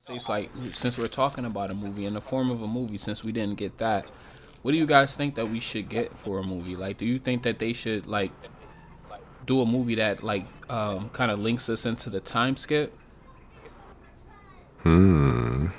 It's like, since we're talking about a movie in the form of a movie, since we didn't get that, what do you guys think that we should get for a movie? Like, do you think that they should like do a movie that like kind of links us into the time skip? Linking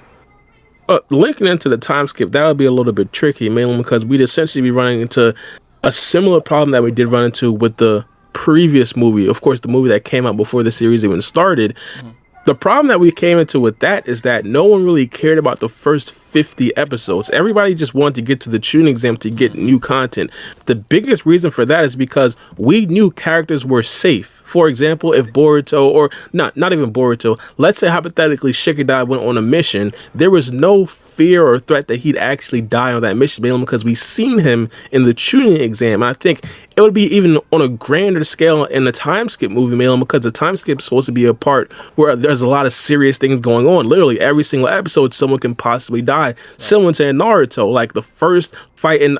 into the time skip, that would be a little bit tricky, mainly because we'd essentially be running into a similar problem that we did run into with the previous movie. Of course, the movie that came out before the series even started. Mhm. The problem that we came into with that is that no one really cared about the first 50 episodes. Everybody just wanted to get to the tuning exam to get new content. The biggest reason for that is because we knew characters were safe. For example, if Boruto, or not even Boruto, let's say hypothetically Shikadai went on a mission, there was no fear or threat that he'd actually die on that mission, mainly because we seen him in the tuning exam. And I think it would be even on a grander scale in the time skip movie, mainly because the time skip is supposed to be a part where there's a lot of serious things going on. Literally every single episode, someone can possibly die. Similar to Naruto, like the first fight in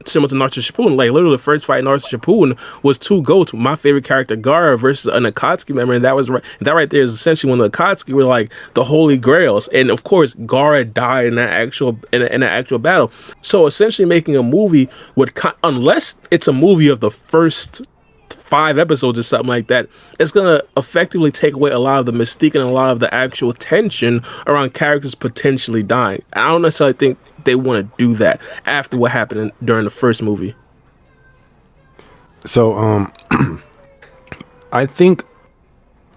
similar to Naruto Shippuden, like literally the first fight in Naruto Shippuden was two goats. My favorite character, Gaara, versus an Akatsuki member, and that right there is essentially when the Akatsuki were like the holy grails. And of course, Gaara died in that actual battle. So essentially, making a movie would, unless it's a movie of the first 5 episodes or something like that, it's gonna effectively take away a lot of the mystique and a lot of the actual tension around characters potentially dying. I don't necessarily think they want to do that after what happened during the first movie. So, I think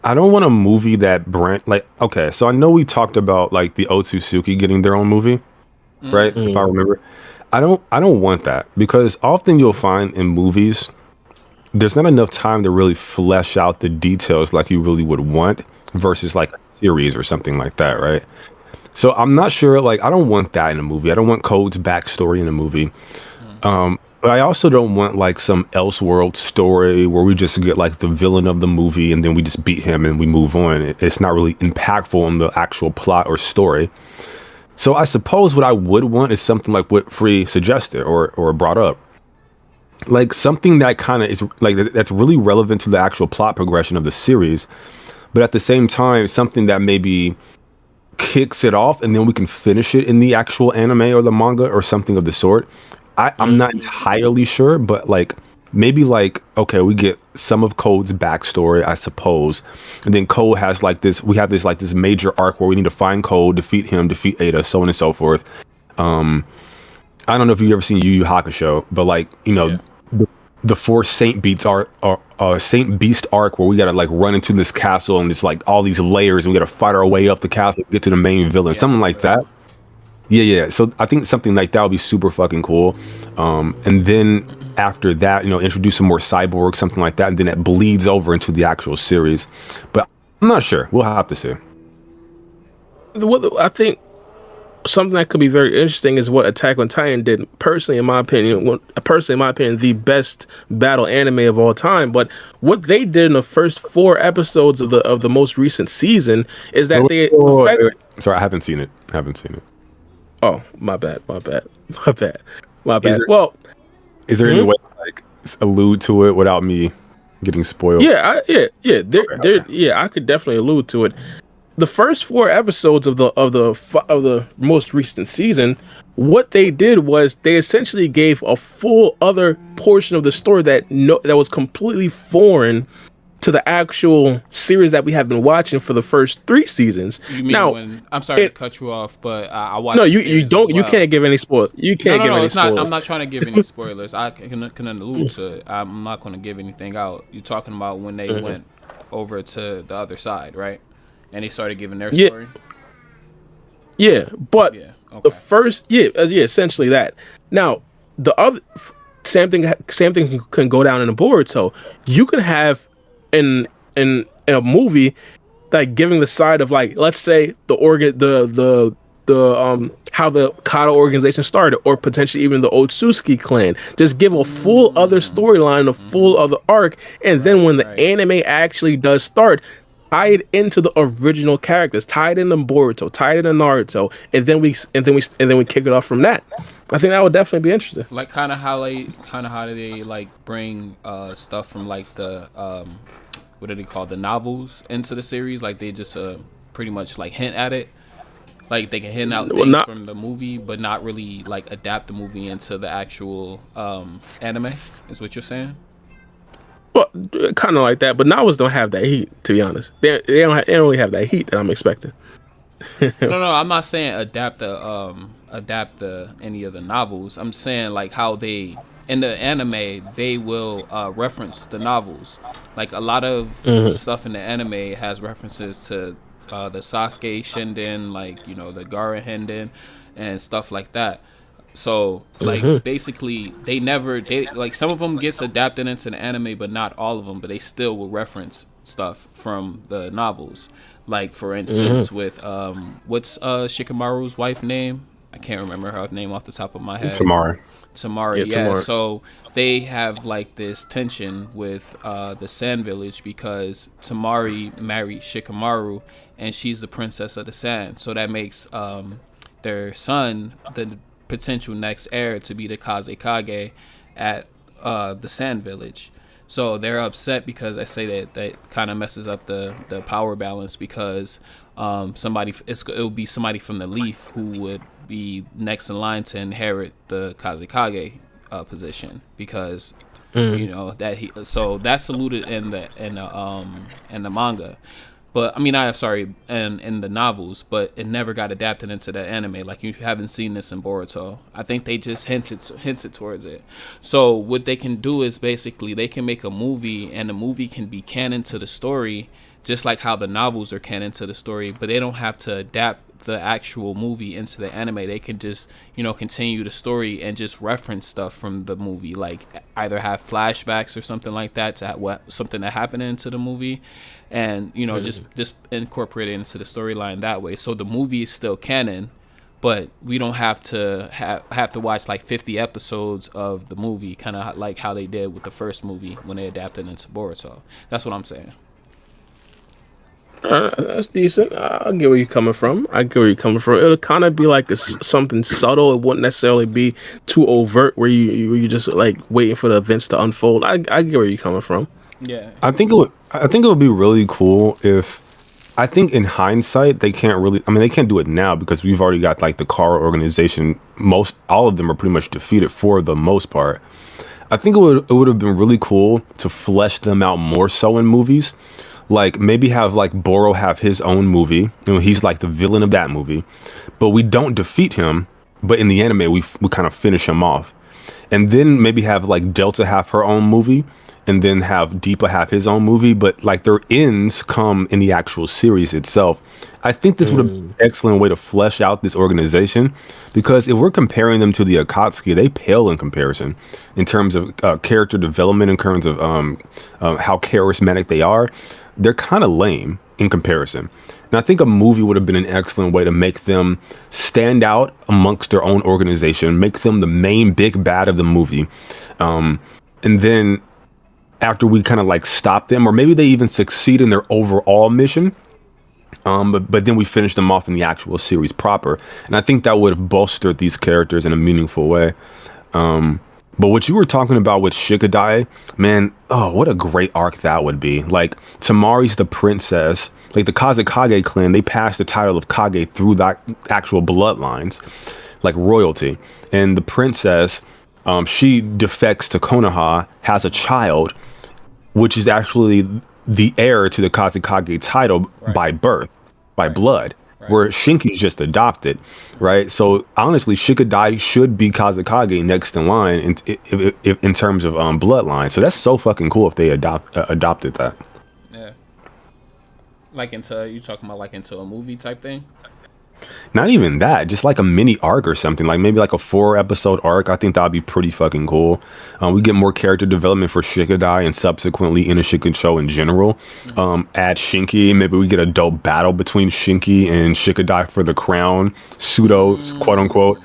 I don't want a movie that brand like. Okay, so I know we talked about like the Otsutsuki getting their own movie, right? If I remember, I don't want that because often you'll find in movies there's not enough time to really flesh out the details like you really would want versus like a series or something like that, right? So I'm not sure. Like, I don't want that in a movie. I don't want Code's backstory in a movie. But I also don't want like some Elseworld story where we just get like the villain of the movie and then we just beat him and we move on. It's not really impactful on the actual plot or story. So I suppose what I would want is something like what Free suggested or brought up. Like something that kind of is like that's really relevant to the actual plot progression of the series, but at the same time, something that maybe kicks it off and then we can finish it in the actual anime or the manga or something of the sort. I'm not entirely sure, but like maybe like okay, we get some of Code's backstory, I suppose, and then Code has like this. We have this like this major arc where we need to find Code, defeat him, defeat Ada, so on and so forth. I don't know if you've ever seen Yu Yu Hakusho, but like the four Saint Beats Saint Beast arc where we gotta like run into this castle and it's like all these layers and we gotta fight our way up the castle, get to the main villain, something like that. Yeah. So I think something like that would be super fucking cool. And then after that, introduce some more cyborgs, something like that, and then it bleeds over into the actual series. But I'm not sure. We'll have to see. What I think something that could be very interesting is what Attack on Titan did. Personally, in my opinion, the best battle anime of all time. But what they did in the first 4 episodes of the most recent season is that wait. Sorry, I haven't seen it. Oh, my bad. Well, is there any way to like allude to it without me getting spoiled? Yeah. I could definitely allude to it. The first 4 episodes of the most recent season, what they did was they essentially gave a full other portion of the story that was completely foreign to the actual series that we have been watching for the first 3 seasons. You mean I'm sorry to cut you off, but I watched. No, you don't. You can't give any spoilers. You can't give any spoilers. I'm not trying to give any spoilers. I can allude to it. I'm not going to give anything out. You're talking about when they went over to the other side, right? And they started giving their story. Yeah, but okay. the first, essentially that. Now, the other same thing can go down in a Boruto. You can have in a movie like giving the side of like, let's say the how the Kata organization started, or potentially even the Otsutsuki clan. Just give a full other storyline, a full other arc, and then when the anime actually does start, tie it into the original characters, tie it into Boruto, tie it into Naruto, and then we kick it off from that. I think that would definitely be interesting. Like kind of how do they like bring stuff from like the what do they call the novels into the series? Like they just pretty much like hint at it. Like they can hand out Well, things not from the movie, but not really like adapt the movie into the actual anime. Is what you're saying? well, kind of like that. But novels don't have that heat. To be honest, they don't really have that heat that I'm expecting. No, I'm not saying adapt the any of the novels. I'm saying like how they in the anime they will reference the novels. Like a lot of the stuff in the anime has references to the Sasuke Shinden, like the Gaara Hinden, and stuff like that. So like basically they like some of them gets adapted into the anime, but not all of them. But they still will reference stuff from the novels. Like for instance, with what's Shikamaru's wife name? I can't remember her name off the top of my head. Tomorrow. Tamari, Yeah, yeah. tomorrow. So they have like this tension with the Sand Village because Tamari married Shikamaru, and she's the princess of the Sand. So that makes their son the potential next heir to be the Kazekage at the Sand Village. So they're upset because I say that kind of messes up the power balance because it'll be somebody from the Leaf who would be next in line to inherit the Kazekage position because so that's alluded in the manga. But I mean, I sorry, in the novels, but it never got adapted into the anime. Like you haven't seen this in Boruto. I think they just hinted towards it. So what they can do is basically they can make a movie, and the movie can be canon to the story, just like how the novels are canon to the story. But they don't have to adapt the actual movie into the anime. They can just continue the story and just reference stuff from the movie, like either have flashbacks or something like that to something that happened into the movie, and just incorporate it into the storyline that way. So the movie is still canon, but we don't have to have to watch like 50 episodes of the movie, kind of like how they did with the first movie when they adapted it into Boruto. That's what I'm saying. That's decent. I get where you're coming from. I get where you're coming from. It'll kind of be like something subtle. It wouldn't necessarily be too overt, where you just like waiting for the events to unfold. I get where you're coming from. Yeah. I think it would be really cool if, I think in hindsight they can't really, I mean they can't do it now because we've already got like the Kara organization, all of them are pretty much defeated for the most part. I think it would have been really cool to flesh them out more so in movies. Like maybe have like Boro have his own movie. He's like the villain of that movie, but we don't defeat him. But in the anime, we kind of finish him off, and then maybe have like Delta have her own movie, and then have Deepa have his own movie. But like their ends come in the actual series itself. I think this would have been an excellent way to flesh out this organization, because if we're comparing them to the Akatsuki, they pale in comparison in terms of character development, in terms of how charismatic they are. They're kind of lame in comparison. And I think a movie would have been an excellent way to make them stand out amongst their own organization, make them the main big bad of the movie. And then after we kind of like stop them, or maybe they even succeed in their overall mission, but then we finish them off in the actual series proper. And I think that would have bolstered these characters in a meaningful way. But what you were talking about with Shikadai, man, oh, what a great arc that would be. Like, Tamari's the princess. Like, the Kazekage clan, they passed the title of Kage through that actual bloodlines, like royalty. And the princess, she defects to Konoha, has a child, which is actually the heir to the Kazekage title by birth, by blood. Where Shinki's just adopted, right? So honestly, Shikadai should be Kazekage next in line in terms of bloodline. So that's so fucking cool if they adopted that. Yeah. Like you talking about like into a movie type thing? Not even that, just like a mini arc or something, like maybe like a 4-episode arc. I think that'd be pretty fucking cool. We get more character development for Shikadai and subsequently Inoshika show in general. Add Shinki, maybe we get a dope battle between Shinki and Shikadai for the crown, pseudo quote unquote.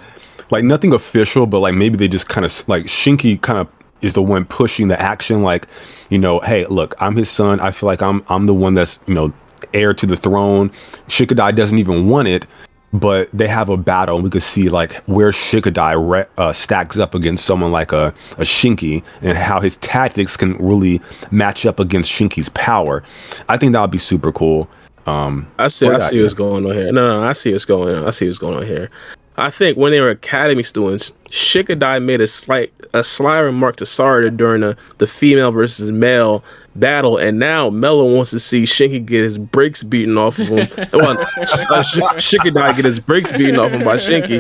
Like nothing official, but like maybe they just kind of like Shinki kind of is the one pushing the action. Like, hey, look, I'm his son. I feel like I'm the one that's heir to the throne. Shikadai doesn't even want it, but they have a battle, and we could see like where Shikadai stacks up against someone like a Shinki, and how his tactics can really match up against Shinki's power. I think that would be super cool. I For that, see yeah. what's going on here. No, I see what's going on. I see what's going on here. I think when they were academy students, Shikadai made a sly remark to Sarada during the female versus male battle, and now Mello wants to see Shinky get his brakes beaten off of him. Well, Shikadai get his brakes beaten off him by Shinky.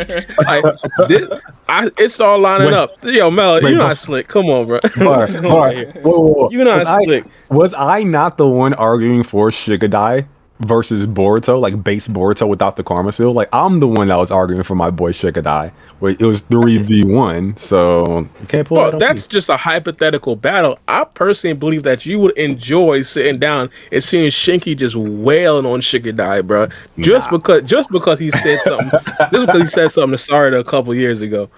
Like, it's all lining Wait, up. Yo, Mello, wait, you're but not slick. Come on, bro. Bar, What's going on bar. right here? Whoa. You're not slick. Was I not the one arguing for Shigadai versus Boruto, like base Boruto without the Karma Seal? Like I'm the one that was arguing for my boy Shigadai. Where it was 3v1, so you can't pull Well, that on that's me. just a hypothetical battle. I personally believe that you would enjoy sitting down and seeing Shinky just wailing on Shikadai, bro. Just because he said something, just because he said something to Sarada a couple years ago.